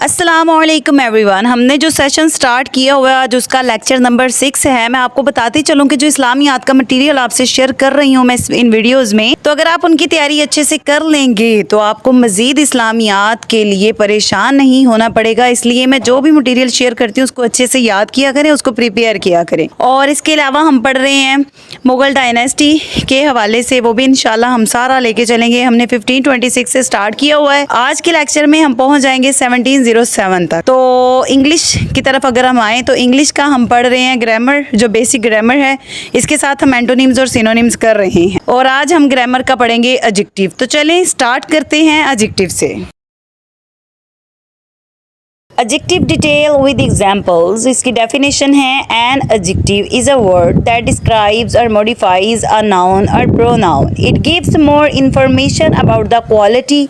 अस्सलामुअलैकुम एवरीवन। हमने जो सेशन स्टार्ट किया हुआ है आज उसका लेक्चर नंबर 6 है। मैं आपको बताती चलूँ कि जो इस्लामियात का मटेरियल आपसे शेयर कर रही हूँ मैं इन वीडियोस में, तो अगर आप उनकी तैयारी अच्छे से कर लेंगे तो आपको मजीद इस्लामियात के लिए परेशान नहीं होना पड़ेगा। इसलिए मैं जो भी मटेरियल शेयर करती हूँ उसको अच्छे से याद किया करें, उसको प्रिपेयर किया करें। और इसके अलावा हम पढ़ रहे हैं मुगल डायनेस्टी के हवाले से, वो भी इंशाल्लाह हम सारा लेके चलेंगे। हमने 1526 से स्टार्ट किया हुआ है। आज के लेक्चर में हम पहुंच जाएंगे 1707 तक। तो इंग्लिश की तरफ अगर हम आए तो इंग्लिश का हम पढ़ रहे हैं ग्रामर, जो बेसिक ग्रामर है। इसके साथ हम एंटोनिम्स और सिनोनिम्स कर रहे हैं और आज हम ग्रामर का पढ़ेंगे एडजेक्टिव। तो चलें स्टार्ट करते हैं एडजेक्टिव से। Adjective detail with examples। इसकी डेफिनेशन है an adjective is a word that describes or modifies a noun or pronoun. It gives more information about the quality,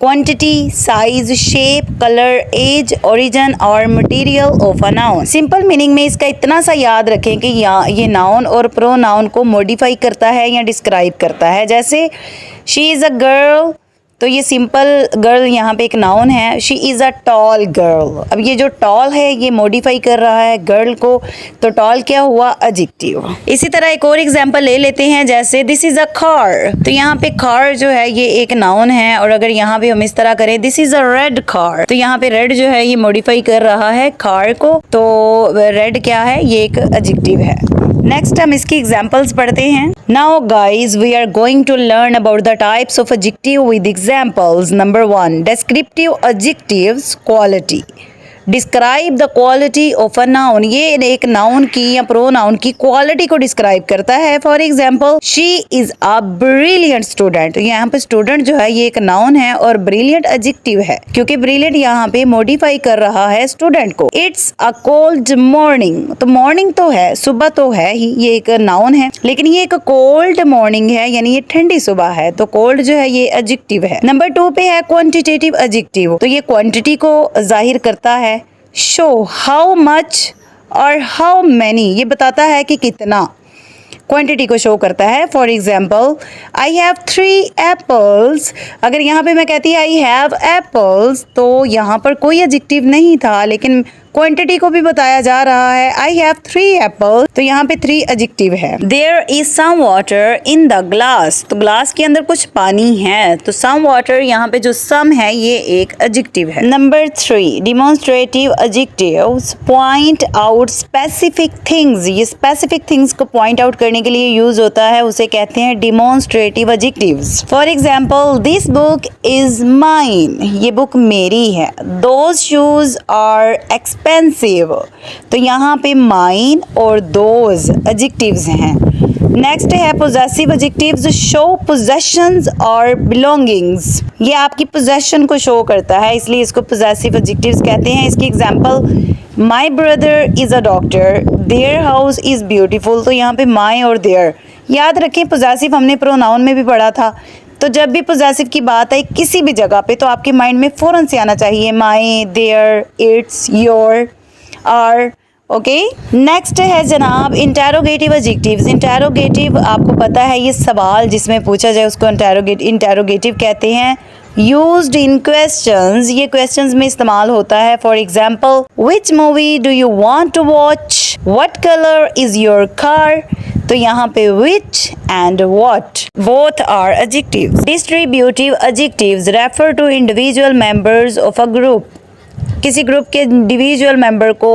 quantity, size, shape, color, age, origin or material of a noun। Simple meaning में इसका इतना सा याद रखें कि ये noun और pronoun को मॉडिफाई करता है या डिस्क्राइब करता है। जैसे शी इज़ अ गर्ल, तो ये सिंपल गर्ल यहाँ पे एक नाउन है। She is a tall girl. अब ये जो टॉल है ये मॉडिफाई कर रहा है गर्ल को, तो टॉल क्या हुआ? एडजेक्टिव। इसी तरह एक और एग्जांपल ले लेते हैं, जैसे दिस इज़ अ कार। तो यहाँ पे कार जो है ये एक नाउन है, और अगर यहाँ पे हम इस तरह करें this is a red car, तो यहाँ पे रेड जो है ये मॉडिफाई कर रहा है कार को, तो रेड क्या है? ये एक एडजेक्टिव है। नेक्स्ट हम इसकी एग्जांपल्स पढ़ते हैं। Now guys we are going to learn about the types of adjective with examples. Number 1, descriptive adjectives, quality. Describe the quality of a noun. ये एक नाउन की या प्रोनाउन की क्वालिटी को डिस्क्राइब करता है। For example she is a brilliant student. यहाँ पे स्टूडेंट जो है ये एक नाउन है और ब्रिलियंट एडजेक्टिव है, क्योंकि ब्रिलियंट यहाँ पे मॉडिफाई कर रहा है स्टूडेंट को। It's a cold morning. तो मॉर्निंग तो है, सुबह तो है ही, ये एक नाउन है, लेकिन ये एक कोल्ड मॉर्निंग है, यानी ये ठंडी सुबह है, तो कोल्ड जो है ये एडजेक्टिव है। नंबर 2 पे है क्वांटिटेटिव एडजेक्टिव। तो ये क्वांटिटी को जाहिर करता है। शो हाउ मच और हाउ मैनी, ये बताता है कि कितना, क्वांटिटी को शो करता है। For example I have 3 apples. अगर यहाँ पे मैं कहती आई हैव एप्पल्स तो यहाँ पर कोई एडजेक्टिव नहीं था, लेकिन क्वांटिटी को भी बताया जा रहा है। आई हैव 3 एप्पल्स, तो यहाँ पे 3 एडजेक्टिव है। There is some water in the glass. तो ग्लास के अंदर कुछ पानी है, तो सम वाटर, यहाँ पे जो सम है ये एक एडजेक्टिव है। Number 3, demonstrative adjectives point out specific things. ये स्पेसिफिक थिंग्स को पॉइंट आउट करने के लिए यूज होता है, उसे कहते हैं demonstrative adjectives. For example this book is mine. ये बुक मेरी है। Those shoes are expensive. तो यहाँ पे माइन और दोज एडजेक्टिव्स हैं। नेक्स्ट है पोजेसिव एडजेक्टिव्स, शो पोजेशंस और बिलोंगिंग्स। ये आपकी पोजेशन को शो करता है, इसलिए इसको पोजेसिव एडजेक्टिव्स कहते हैं। इसकी example my brother is a doctor, their house is beautiful. तो यहाँ पे माय और देयर याद रखें, पोजेसिव हमने प्रोनाउन में भी पढ़ा था। तो जब भी पोजेसिव की बात आई किसी भी जगह पे, तो आपके माइंड में फ़ौरन से आना चाहिए my, their, its, your, our. Okay, next है जनाब इंटेरोगेटिव एडजेक्टिव्स। इंटेरोगेटिव आपको पता है ये सवाल जिसमें पूछा जाए उसको इंटेरोगेटिव कहते हैं। यूज्ड इन क्वेश्चंस, ये क्वेश्चंस में इस्तेमाल होता है। For example which movie do you want to watch, what colour is your car. तो यहाँ पे which and what both are adjectives. Distributive adjectives refer to individual members of a group. किसी group के individual member को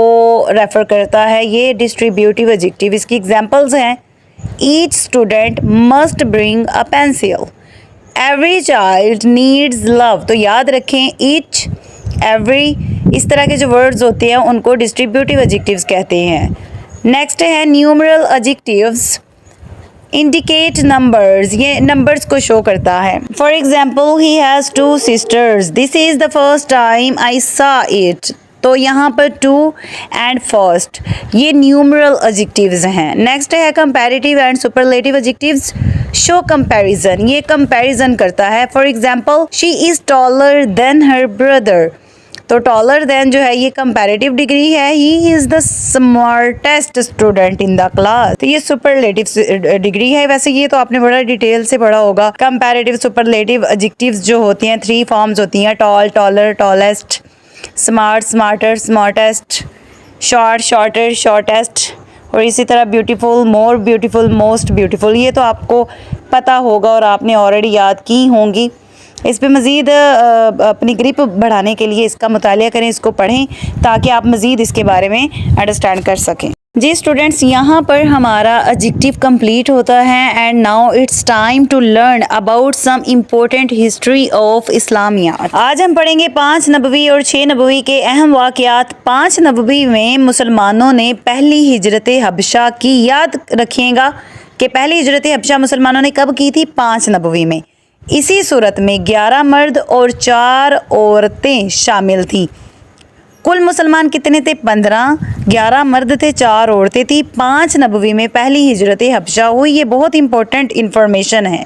refer करता है ये distributive adjective. इसकी एग्जांपल्स हैं each student must bring a pencil, every child needs love. तो याद रखें ईच, एवरी, इस तरह के जो वर्ड्स होते हैं उनको डिस्ट्रीब्यूटिव एडजेक्टिव्स कहते हैं। नेक्स्ट है न्यूमरल एडजेक्टिव्स, इंडिकेट नंबर्स, ये नंबर्स को शो करता है। For example he has 2 sisters, this is the first time I सा इट। तो यहाँ पर 2 एंड फर्स्ट ये न्यूमरल एडजेक्टिव्स हैं। नेक्स्ट है comparative and superlative adjectives, show comparison, ये कंपैरिजन करता है। For example she is taller than her brother. तो टॉलर देन जो है ये कंपैरेटिव डिग्री है। He is the smartest student in the class. तो ये सुपरलेटिव डिग्री है। वैसे ये तो आपने बड़ा डिटेल से पढ़ा होगा। कंपैरेटिव सुपरलेटिव एडजेक्टिव्स जो होती हैं 3 फॉर्म्स होती हैं, tall, taller, tallest, smart, smarter, smartest, short, shorter, shortest, और इसी तरह beautiful, more beautiful, most beautiful. ये तो आपको पता होगा और आपने ऑलरेडी याद की होंगी। इस पे मज़ीद अपनी ग्रिप बढ़ाने के लिए इसका मुतालिया करें, इसको पढ़ें ताकि आप मज़ीद इसके बारे में अंडरस्टैंड कर सकें। जी स्टूडेंट्स, यहाँ पर हमारा एडजेक्टिव कंप्लीट होता है and now it's time to learn about some important history of Islamiyat. आज हम पढ़ेंगे 5 नबवी और 6 नबवी के अहम वाक़यात। 5 नबवी में मुसलमानों ने पहली हिजरत हबशा की। याद रखिएगा कि पहली हिजरत हबशा मुसलमानों ने कब की थी? 5 नबवी में। इसी सूरत में 11 मर्द और 4 औरतें शामिल थीं। कुल मुसलमान कितने थे? 15। 11 मर्द थे, 4 औरतें थी। 5 नबवी में पहली हिजरत हबशा हुई। ये बहुत इंपॉर्टेंट इन्फॉर्मेशन है।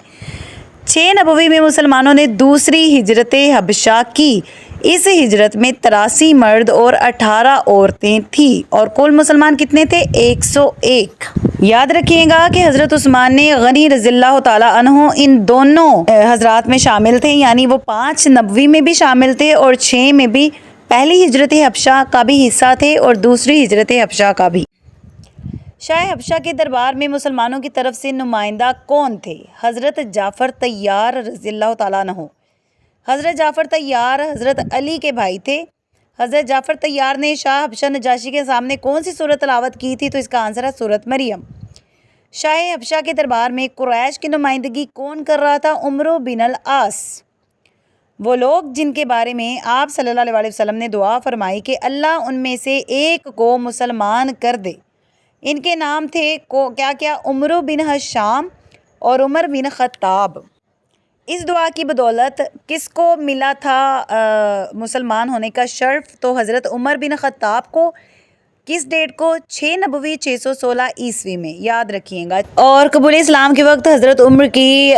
6 नबवी में मुसलमानों ने दूसरी हिजरत हबशा की। इस हिजरत में 83 मर्द और 18 औरतें थी और कुल मुसलमान कितने थे? 101। याद रखिएगा कि हज़रत उस्मान ने गनी रज़ियल्लाहु ताला अन्हु इन दोनों हजरात में शामिल थे, यानी वो 5 नबवी में भी शामिल थे और 6 में भी पहली हिजरत हबशा का भी हिस्सा थे और दूसरी हिजरत हबशा का भी। शाह हबशा के दरबार में मुसलमानों की तरफ से नुमाइंदा कौन थे? हज़रत जाफ़र तैयार रज़ियल्लाहु ताला अन्हु। हज़रत जाफ़र तैयार हज़रत अली के भाई थे। हज़रत जाफ़र तैयार ने शाह हबशा नजाशी के सामने कौन सी सूरत तिलावत की थी? तो इसका आंसर है सूरत मरियम। शाह हबशा के दरबार में कुरैश की नुमाइंदगी कौन कर रहा था? उमर बिन अल आस। वो लोग जिनके बारे में आप सल्लल्लाहु अलैहि वसल्लम ने दुआ फरमाई कि अल्लाह उनमें से एक को मुसलमान कर दे, इनके नाम थे क्या क्या? उमर बिन हशाम और उमर बिन ख़त्ताब। इस दुआ की बदौलत किसको मिला था मुसलमान होने का शर्फ? तो हज़रत उमर बिन ख़त्ताब को। किस डेट को? 6 नबवी 616 ईस्वी में। याद रखिएगा। और कबूल इस्लाम के वक्त हज़रत उमर की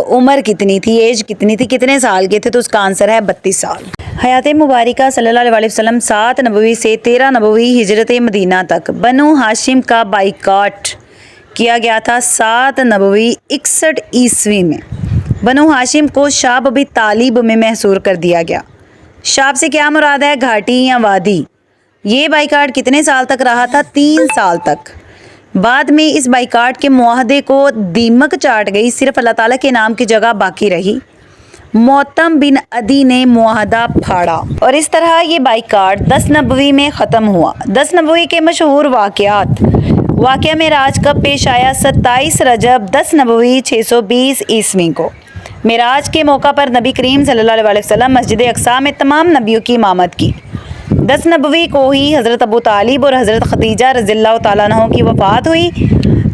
उम्र कितनी थी? एज कितनी थी? कितने साल के थे? तो उसका आंसर है 32 साल। हयात मुबारका सल्लल्लाहु अलैहि वसल्लम 7 नबवी से 13 नबवी हिजरत मदीना तक बनु हाशिम का बाइकाट किया गया था। 7 नबवी 61 ईस्वी में बनु हाशिम को शाब अबी तालिब में महसूर कर दिया गया। शाब से क्या मुराद है? घाटी या वादी। ये बाइकाट कितने साल तक रहा था? 3 साल तक। बाद में इस बाइकाट के मुआहदे को दीमक चाट गई, सिर्फ अल्लाह ताला के नाम की जगह बाकी रही। मोतम बिन अदी ने मुआहदा फाड़ा और इस तरह ये बाइकाट 10 नबवी में ख़त्म हुआ। 10 नबवी के मशहूर वाक़यात। वाक़या मेराज कब पेश आया? 27 रजब 10 नबवी 620 ईस्वी को। मेराज के मौका पर नबी करीम सल्लल्लाहु अलैहि वसल्लम मस्जिद अक्सा में तमाम नबियों की इमामत की। 10 नबवी को ही हज़रत अबू तालिब और हज़रत खदीजा रज़ियल्लाहु ताला अन्हा की वफ़ात हुई,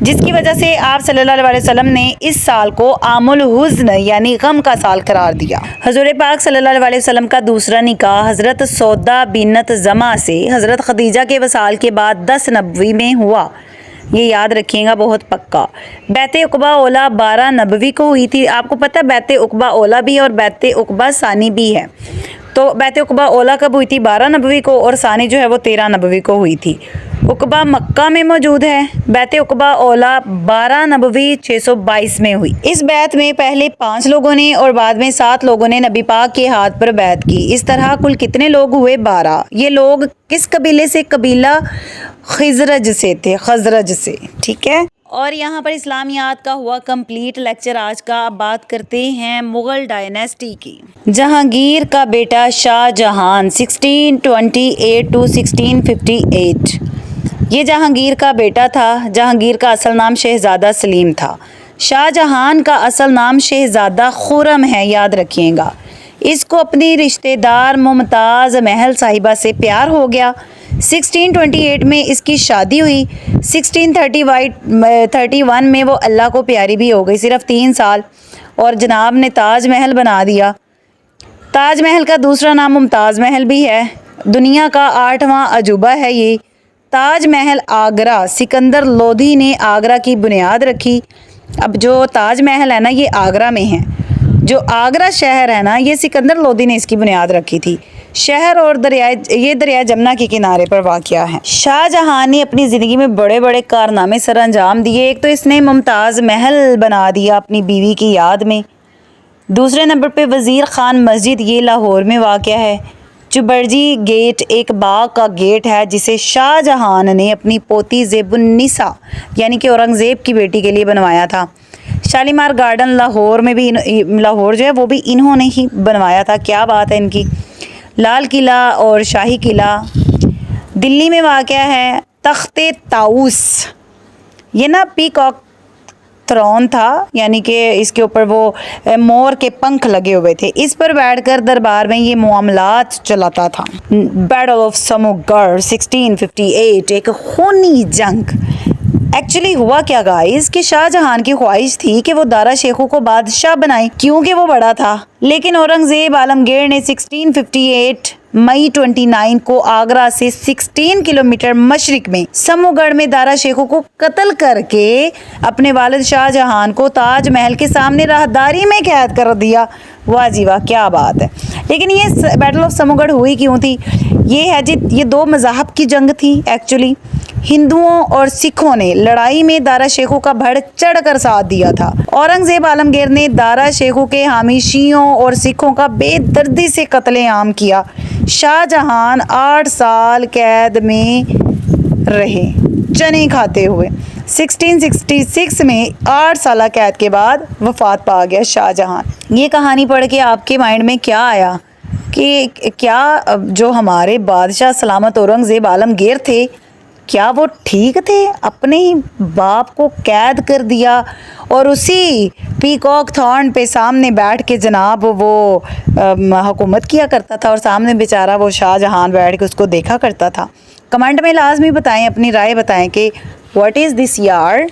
जिसकी वजह से आप सल्लल्लाहु अलैहि वसल्लम ने इस साल को आमुल हुज़्न यानी गम का साल करार दिया। हज़ूर पाक सल्लल्लाहु अलैहि वसल्लम का दूसरा निकाह हज़रत सौदा बिनत ज़मा से हज़रत खदीजा के वसाल के बाद 10 नबवी में हुआ। ये याद रखिएगा बहुत पक्का। बैत उक़बा ओला 12 नबवी को हुई थी। आपको पता है बैत उक़बा ओला भी और बैत उक़बा सानी भी है। तो बैत उक़बा ओला कब हुई थी? 12 नबवी को और सानी जो है वो 13 नबवी को हुई थी। उक़बा मक्का में मौजूद है। बैत उक़बा ओला 12 नबवी 622 में हुई। इस बैत में पहले 5 लोगों ने और बाद में 7 लोगों ने नबी पाक के हाथ पर बैत की। इस तरह कुल कितने लोग हुए? 12। ये लोग किस कबीले से? कबीला खज़रज से थे, खज़रज से। ठीक है। और यहाँ पर इस्लामियात का हुआ कंप्लीट लेक्चर आज का। अब बात करते हैं मुग़ल डायनेस्टी की। जहांगीर का बेटा शाहजहान 1628 to 1658। ये जहांगीर का बेटा था। जहांगीर का असल नाम शहज़ादा सलीम था। शाहजहान का असल नाम शहज़ादा खुरम है, याद रखिएगा। इसको अपनी रिश्तेदार मुमताज़ महल साहिबा से प्यार हो गया। 1628 में इसकी शादी हुई। 1631 में वो अल्लाह को प्यारी भी हो गई, सिर्फ 3 साल, और जनाब ने ताज महल बना दिया। ताज महल का दूसरा नाम मुमताज़ महल भी है। दुनिया का 8वां अजूबा है ये ताज महल। आगरा, सिकंदर लोधी ने आगरा की बुनियाद रखी। अब जो ताज महल है ना, ये आगरा में है। जो आगरा शहर है ना, ये सिकंदर लोधी ने इसकी बुनियाद रखी थी। शहर और दरिया जमुना के किनारे पर वाक़या है। शाहजहां ने अपनी ज़िंदगी में बड़े बड़े कारनामे सर अंजाम दिए। एक तो इसने मुमताज़ महल बना दिया अपनी बीवी की याद में। दूसरे नंबर पे वज़ीर ख़ान मस्जिद, ये लाहौर में वाक़या है। चुबर्जी गेट एक बाग का गेट है जिसे शाहजहां ने अपनी पोती ज़ेबुन्निसा यानी कि औरंगज़ेब की बेटी के लिए बनवाया था। शालीमार गार्डन लाहौर में भी लाहौर जो है वो भी इन्होंने ही बनवाया था। क्या बात है इनकी। लाल किला और शाही किला दिल्ली में वाक़या है। तख्ते ताऊस ये ना पीकॉक थ्रोन था, यानी कि इसके ऊपर वो मोर के पंख लगे हुए थे। इस पर बैठकर दरबार में ये मामलात चलाता था। बैटल ऑफ समूगढ़ 1658 एक खूनी जंग। एक्चुअली हुआ क्या गाइस कि शाहजहां की ख्वाहिश थी कि वो दारा शेखू को बादशाह बनाए क्योंकि वो बड़ा था, लेकिन औरंगजेब आलमगीर ने 1658 मई 29 को आगरा से 16 किलोमीटर मशरिक में समूगढ़ में दारा शेखू को कत्ल करके अपने वालिद शाहजहां को ताजमहल के सामने राहदारी में कैद कर दिया। वाह जी वाह, क्या बात है। लेकिन ये बैटल ऑफ समूगढ़ हुई क्यों थी? ये है जी, ये दो मज़ाहब की जंग थी एक्चुअली। हिंदुओं और सिखों ने लड़ाई में दारा शेखू का बढ़ चढ़ कर साथ दिया था। औरंगजेब आलमगीर ने दारा शेखू के हामी शियों और सिखों का बेदर्दी से कत्लेआम किया। शाहजहां 8 साल कैद में रहे चने खाते हुए। 1666 में 8 साल कैद के बाद वफात पा गया शाहजहां। ये कहानी पढ़ के आपके माइंड में क्या आया कि क्या जो हमारे बादशाह सलामत औरंगजेब आलमगीर थे, क्या वो ठीक थे? अपने ही बाप को कैद कर दिया और उसी पीकॉक थॉर्न पे सामने बैठ के जनाब वो हुकूमत किया करता था और सामने बेचारा वो शाहजहां बैठ के उसको देखा करता था। कमेंट में लाजमी बताएं, अपनी राय बताएं कि व्हाट इज़ दिस यार।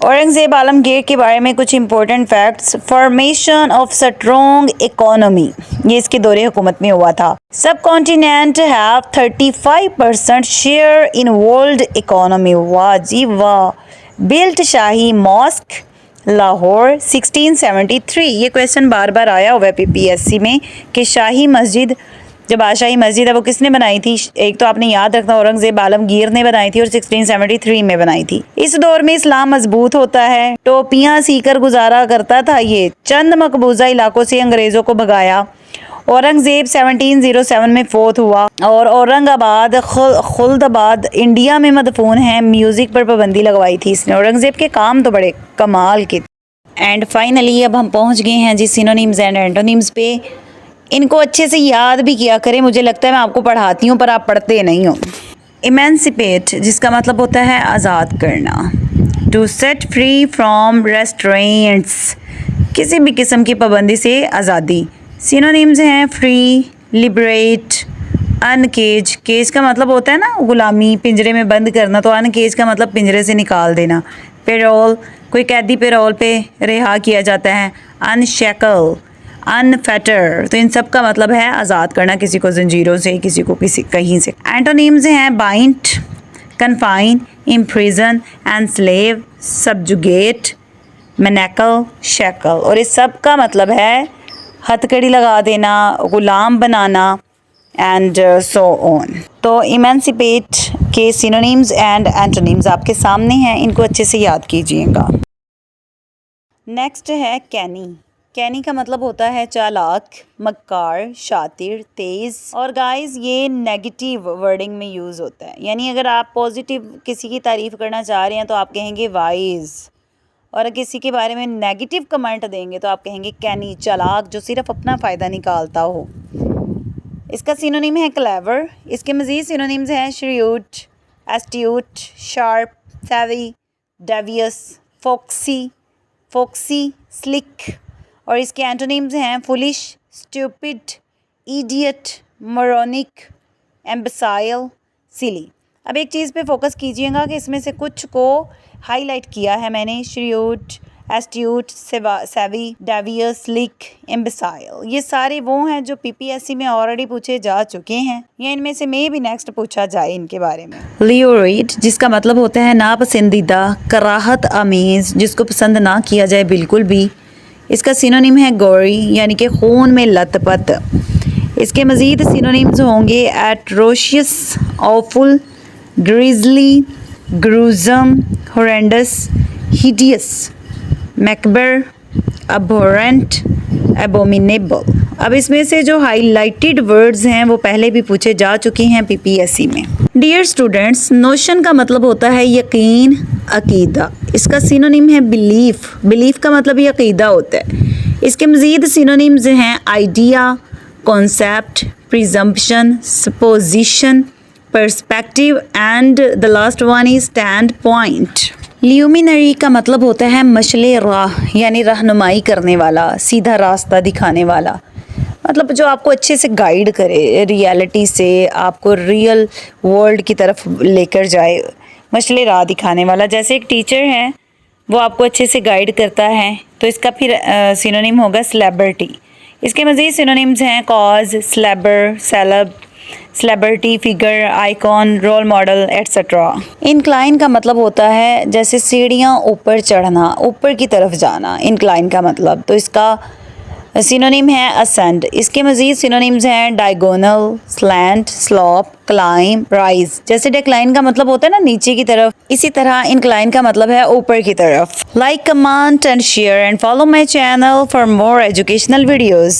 औरंगजेब आलमगीर के बारे में कुछ important facts. Formation of strong economy, ये इसके दौरे हुकूमत में हुआ था। सब continent have 35% share in world economy. वाह जी वाह। बिल्ट शाही मॉस्क लाहौर 1673। ये क्वेश्चन बार बार आया हुआ है PPSC में कि शाही मस्जिद, जो बादशाही मस्जिद है वो किसने बनाई थी? एक तो आपने याद रखना औरंगजेब आलमगीर ने बनाई थी और 1673 में बनाई थी। इस दौर में इस्लाम मजबूत होता है। टोपियां सीकर गुजारा करता था ये। चंद मकबूजा इलाकों से अंग्रेज़ों को भगाया। औरंगजेब 1707 में फोत हुआ और औरंगाबाद खुल्दाबाद इंडिया में मदफून है। म्यूज़िक पर पाबंदी लगवाई थी इसने। औरंगजेब के काम तो बड़े कमाल के। एंड फाइनली अब हम पहुँच गए हैं जी सिनोनिम्स एंड एंटोनिम्स पे। इनको अच्छे से याद भी किया करें। मुझे लगता है मैं आपको पढ़ाती हूँ पर आप पढ़ते नहीं हो। इमेंसिपेट जिसका मतलब होता है आज़ाद करना। टू सेट फ्री फ्रॉम रेस्ट्रेंट्स, किसी भी किस्म की पाबंदी से आज़ादी। सिनोनिम्स हैं फ्री, लिबरेट, अनकेज। केज का मतलब होता है ना गुलामी, पिंजरे में बंद करना, तो अनकेज का मतलब पिंजरे से निकाल देना। पेरोल, कोई कैदी पेरोल पे रिहा किया जाता है। अनशैकल, अनफेटर, तो इन सब का मतलब है आज़ाद करना किसी को जंजीरों से, किसी को किसी कहीं से। एंटोनिम्स हैं bind, confine, imprison, enslave, subjugate, manacle, shackle, और इस सब का मतलब है हथकड़ी लगा देना, गुलाम बनाना एंड सो ऑन। तो इमेंसिपेट के सिनोनिम्स एंड एंटोनिम्स आपके सामने हैं, इनको अच्छे से याद कीजिएगा। नेक्स्ट है कैनी। कैनी का मतलब होता है चालाक, मक्कार, शातिर, तेज़। और गाइस ये नेगेटिव वर्डिंग में यूज़ होता है, यानी अगर आप पॉजिटिव किसी की तारीफ़ करना चाह रहे हैं तो आप कहेंगे वाइज, और किसी के बारे में नेगेटिव कमेंट देंगे तो आप कहेंगे कैनी, चालाक, जो सिर्फ अपना फ़ायदा निकालता हो। इसका सिनोनिम है क्लेवर। इसके मज़ीद सिनोनिम्स हैं shrewd, astute, sharp, savvy, devious, foxy, slick. और इसके एंटोनिम्स हैं foolish, stupid, idiot, moronic, imbecile, silly. अब एक चीज़ पे फोकस कीजिएगा कि इसमें से कुछ को हाईलाइट किया है मैंने। श्रीयूट, एस्ट्यूट, सैवी, डेवियस, स्लिक, एम्बसाइल, ये सारे वो हैं जो PPSC में ऑलरेडी पूछे जा चुके हैं, या इनमें से मे भी नेक्स्ट पूछा जाए इनके बारे में। लियोरेट जिसका मतलब होता है नापसंदीदा, कराहत आमेज, जिसको पसंद ना किया जाए बिल्कुल भी। इसका सिनोनिम है गोरी, यानी कि खून में लथपथ। इसके मज़ीद सिनोनिम्स होंगे atrocious, awful, grisly, gruesome, horrendous, hideous, macabre, abhorrent, abominable। अब इसमें से जो हाईलाइटेड वर्ड्स हैं वो पहले भी पूछे जा चुकी हैं पीपीएससी में। डियर स्टूडेंट्स, नोशन का मतलब होता है यकीन, अकीदा। इसका सिनोनिम है बिलीफ। बिलीफ का मतलब ही अकीदा होता है। इसके मज़ीद सिनोनिम्स हैं idea, concept, presumption, supposition, perspective and the last one is stand point. Luminary का मतलब होता है मशले राह, यानी रहनुमाई करने वाला, सीधा रास्ता दिखाने वाला, मतलब जो आपको अच्छे से गाइड करे, रियलिटी से आपको रियल वर्ल्ड की तरफ लेकर जाए, मशले राह दिखाने वाला। जैसे एक टीचर है वो आपको अच्छे से गाइड करता है, तो इसका फिर सिनोनिम होगा सेलिब्रिटी। इसके मज़ीद सिनोनिम्स हैं cause, celebre, celeb, celebrity, figure, icon, role model etcetera. Incline का मतलब होता है जैसे सीढ़ियाँ ऊपर चढ़ना, ऊपर की तरफ जाना, इंक्लाइन का मतलब। तो इसका सिनोनिम है असेंड। इसके मज़ीद सिनोनिम्स हैं diagonal, slant, slope, climb, rise. जैसे डिक्लाइन का मतलब होता है ना नीचे की तरफ, इसी तरह इंक्लाइन का मतलब है ऊपर की तरफ। Like, comment and share and follow my channel for more educational videos.